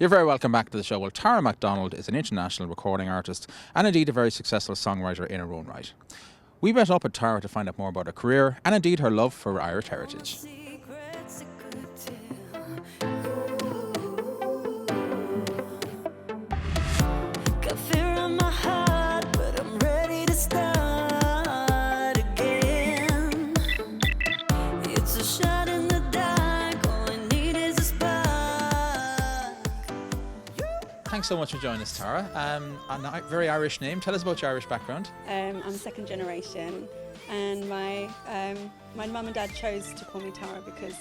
You're very welcome back to the show. Well, Tara McDonald is an international recording artist and indeed a very successful songwriter in her own right. We met up with Tara to find out more about her career and indeed her love for Irish heritage. Thanks so much for joining us, Tara. A very Irish name. Tell us about your Irish background. I'm second generation, and my mum and dad chose to call me Tara because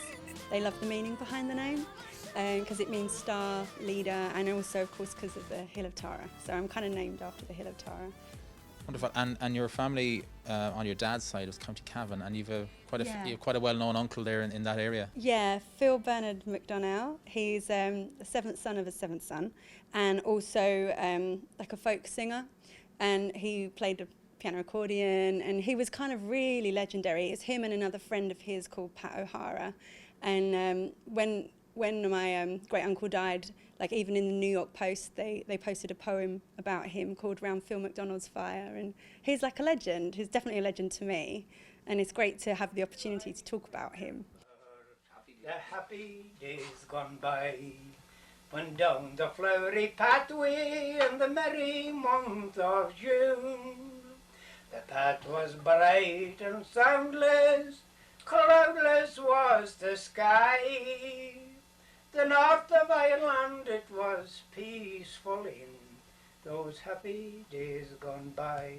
they love the meaning behind the name, because it means star, leader, and also, of course, because of the Hill of Tara. So I'm kind of named after the Hill of Tara. Wonderful. And your family on your dad's side was County Cavan, and you've quite a well-known uncle there in that area. Yeah, Phil Bernard McDonald. He's the seventh son of a seventh son, and also like a folk singer. And he played the piano accordion, and he was kind of really legendary. It's him and another friend of his called Pat O'Hara. And when my great uncle died, like even in the New York Post, they posted a poem about him called "Round Phil McDonald's Fire," and he's like a legend. He's definitely a legend to me, and it's great to have the opportunity to talk about him. The happy days gone by, when down the flowery pathway in the merry month of June, the path was bright and soundless, cloudless was the sky. The north of Ireland, it was peaceful in those happy days gone by.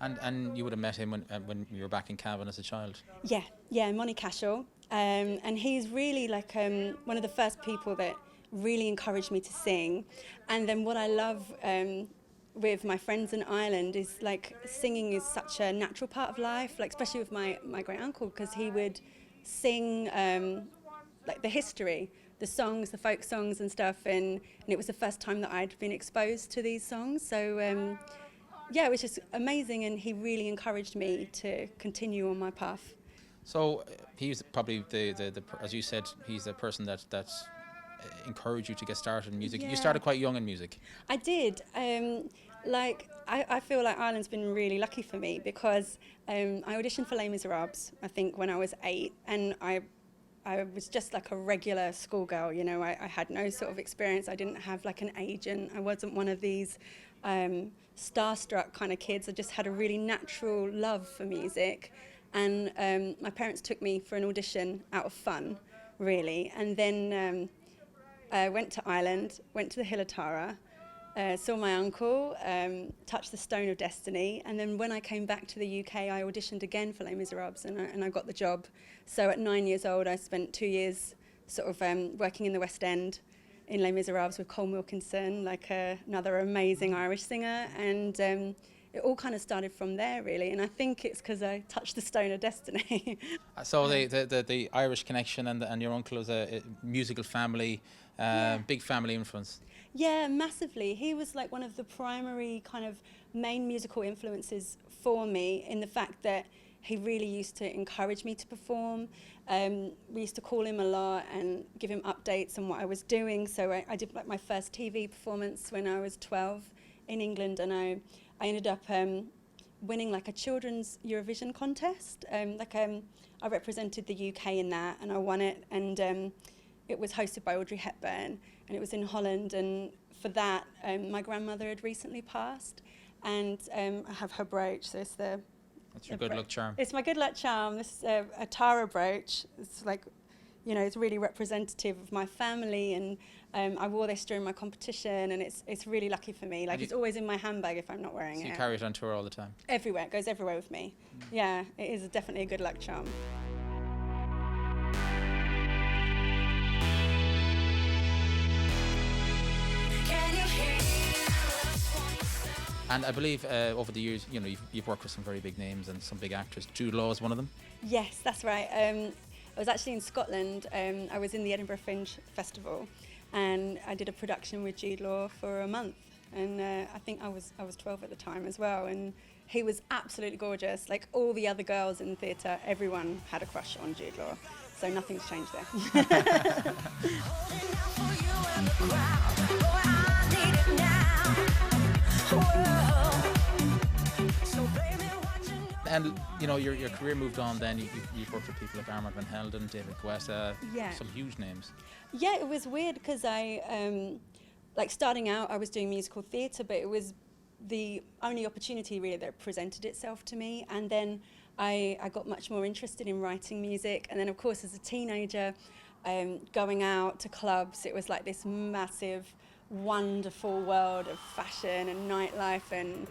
And you would have met him when you were back in Cavan as a child. Yeah, Monty Cashel, and he's really like one of the first people that really encouraged me to sing. And then what I love with my friends in Ireland is like singing is such a natural part of life, like especially with my great uncle, because he would sing like the history, the songs, the folk songs and stuff, and it was the first time that I'd been exposed to these songs. So yeah, it was just amazing, and he really encouraged me to continue on my path. So he's probably the as you said, he's the person that encouraged you to get started in music. Yeah. You started quite young in music. I did. I feel like Ireland's been really lucky for me because I auditioned for Les Miserables, I think, when I was 8, and I was just like a regular schoolgirl, you know. I had no sort of experience. I didn't have like an agent. I wasn't one of these starstruck kind of kids. I just had a really natural love for music, and my parents took me for an audition out of fun, really, and then I went to Ireland, went to the Hill of Tara, saw my uncle, touched the Stone of Destiny, and then when I came back to the UK, I auditioned again for Les Miserables, and I got the job. So at 9 years old, I spent 2 years sort of working in the West End in Les Miserables with Cole Wilkinson, like another amazing Irish singer, and it all kind of started from there, really, and I think it's because I touched the Stone of Destiny. So the Irish connection and your uncle was a musical family, big family influence. Yeah, massively. He was like one of the primary kind of main musical influences for me, in the fact that he really used to encourage me to perform. We used to call him a lot and give him updates on what I was doing. So I did like my first TV performance when I was 12 in England, and I ended up winning like a children's Eurovision contest. I represented the UK in that, and I won it, and it was hosted by Audrey Hepburn, and it was in Holland, and for that my grandmother had recently passed, and I have her brooch, so it's That's your good luck charm. It's my good luck charm. This is a Tara brooch. It's like, you know, it's really representative of my family, and I wore this during my competition, and it's really lucky for me. Like, it's always in my handbag if I'm not wearing it. So you carry it on tour all the time? Everywhere. It goes everywhere with me. Yeah, it is definitely a good luck charm. And I believe over the years, you know, you've worked with some very big names and some big actors. Jude Law is one of them. Yes, that's right. I was actually in Scotland. I was in the Edinburgh Fringe Festival, and I did a production with Jude Law for a month. and I think I was 12 at the time as well, and he was absolutely gorgeous. Like all the other girls in the theatre, everyone had a crush on Jude Law, so nothing's changed there. And you know, your career moved on. Then you've worked with people like Armand Van Helden, David Guetta, Yeah. some huge names. Yeah, it was weird because like starting out, I was doing musical theatre, but it was the only opportunity really that presented itself to me. And then I got much more interested in writing music. And then, of course, as a teenager, going out to clubs, it was like this massive, wonderful world of fashion and nightlife. And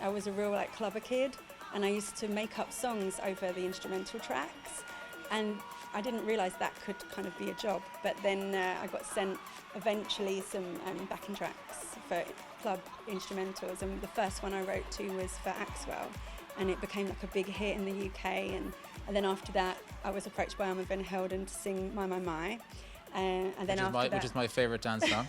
I was a real like clubber kid. And I used to make up songs over the instrumental tracks. And I didn't realise that could kind of be a job. But then I got sent eventually some backing tracks for club instrumentals. And the first one I wrote to was for Axwell. And it became like a big hit in the UK. And then after that, I was approached by Armand Van Helden to sing My, My, My. And then Which is my favourite dance song.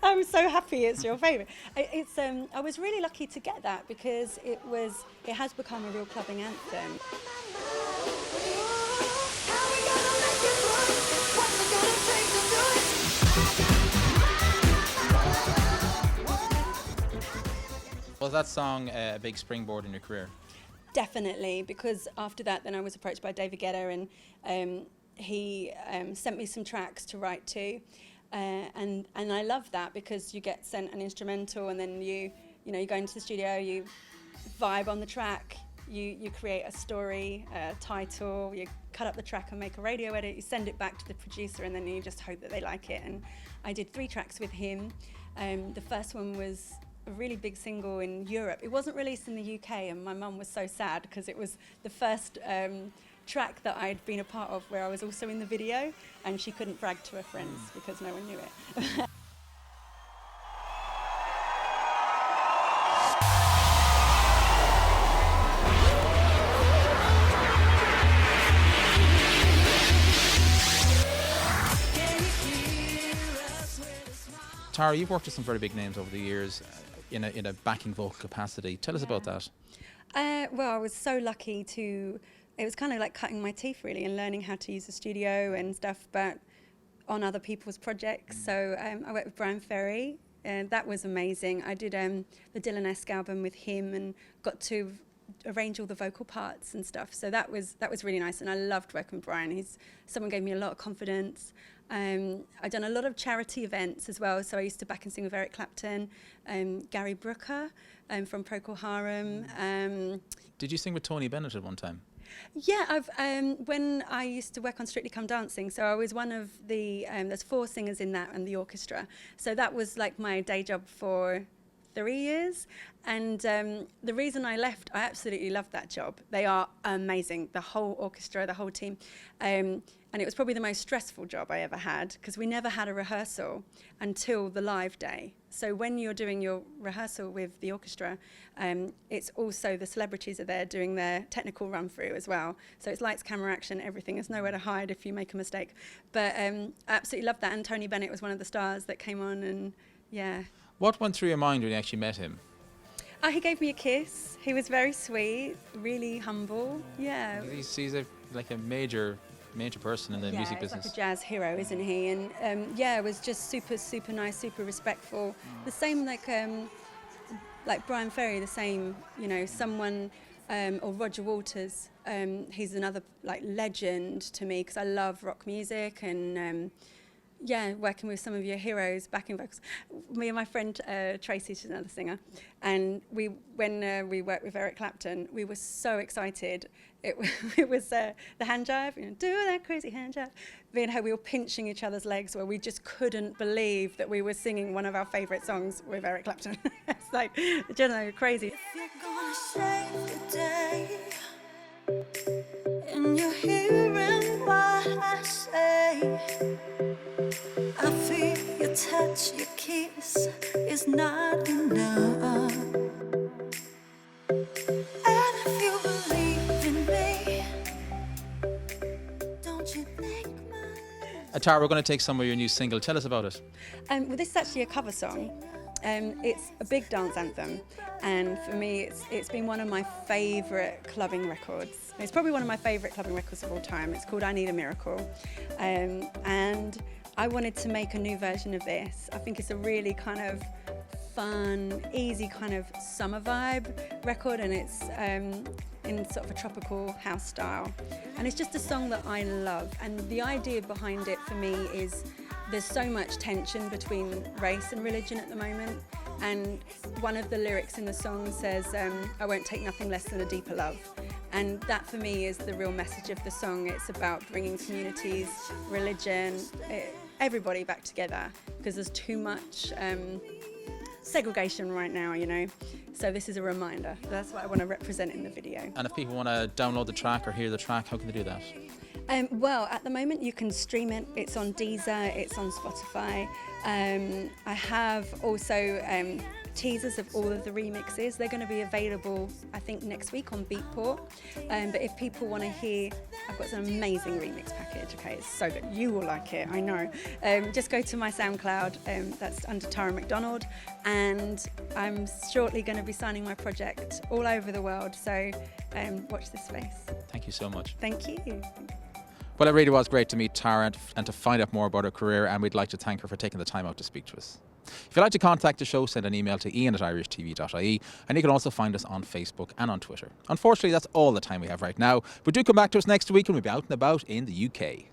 I'm so happy it's your favourite. I was really lucky to get that because it has become a real clubbing anthem. Was that song a big springboard in your career? Definitely, because after that, then I was approached by David Guetta, and he sent me some tracks to write to, and I love that because you get sent an instrumental, and then you go into the studio, you vibe on the track, you create a story, a title, you cut up the track and make a radio edit, you send it back to the producer, and then you just hope that they like it. And I did 3 tracks with him. The first one was a really big single in Europe. It wasn't released in the UK, and my mum was so sad because it was the first track that I'd been a part of where I was also in the video, and she couldn't brag to her friends because no one knew it. Tara, you've worked with some very big names over the years in a backing vocal capacity. Tell us about that. Well, I was so lucky it was kind of like cutting my teeth really and learning how to use the studio and stuff, but on other people's projects. So I worked with Brian Ferry, and that was amazing. I did the Dylan-esque album with him and got to arrange all the vocal parts and stuff. So that was really nice, and I loved working with Brian. Someone gave me a lot of confidence. I've done a lot of charity events as well. So I used to back and sing with Eric Clapton, Gary Brooker from Procol Harum. Did you sing with Tony Bennett at one time? Yeah, when I used to work on Strictly Come Dancing, so I was one of the, there's 4 singers in that and the orchestra. So that was like my day job for 3 years. And the reason I left, I absolutely loved that job. They are amazing, the whole orchestra, the whole team. And it was probably the most stressful job I ever had because we never had a rehearsal until the live day. So when you're doing your rehearsal with the orchestra, it's also the celebrities are there doing their technical run through as well. So it's lights, camera, action, everything. There's nowhere to hide if you make a mistake. But I absolutely loved that. And Tony Bennett was one of the stars that came on, and yeah. What went through your mind when you actually met him? He gave me a kiss. He was very sweet, really humble. Yeah. He's like a major person in the music business. Like a jazz hero, isn't he? And it was just super, super nice, super respectful. The same like Brian Ferry, the same, someone, or Roger Waters. He's another like legend to me because I love rock music and. Working with some of your heroes, backing vocals. Me and my friend Tracy, she's another singer, and when we worked with Eric Clapton, we were so excited. It was the hand jive, do that crazy hand jive. Me and her, we were pinching each other's legs where we just couldn't believe that we were singing one of our favourite songs with Eric Clapton. It's like, crazy. If you're gonna save the day, and you're hearing what I say, I feel your touch, your kiss is not enough. And if you believe in me, don't you think my Tara, we're going to take some of your new single. Tell us about it. Well, this is actually a cover song. It's a big dance anthem, and for me, it's been one of my favourite clubbing records. It's probably one of my favourite clubbing records of all time. It's called I Need a Miracle, and I wanted to make a new version of this. I think it's a really kind of fun, easy kind of summer vibe record, and it's in sort of a tropical house style. And it's just a song that I love. And the idea behind it for me is there's so much tension between race and religion at the moment. And one of the lyrics in the song says, I won't take nothing less than a deeper love. And that for me is the real message of the song. It's about bringing communities, religion, everybody back together, because there's too much segregation right now, you know. So this is a reminder. That's what I want to represent in the video. And if people want to download the track or hear the track, how can they do that? Well, at the moment you can stream it. It's on Deezer, it's on Spotify. I have also teasers of all of the remixes. They're going to be available, I think, next week on Beatport. But if people want to hear, I've got some amazing remix package. Okay, it's so good. You will like it, I know. Just go to my SoundCloud. That's under Tara McDonald, and I'm shortly going to be signing my project all over the world. So watch this space. Thank you so much. Thank you. Well, it really was great to meet Tara and to find out more about her career, and we'd like to thank her for taking the time out to speak to us. If you'd like to contact the show, send an email to ian@irishtv.ie, and you can also find us on Facebook and on Twitter. Unfortunately, that's all the time we have right now, but do come back to us next week when we'll be out and about in the UK.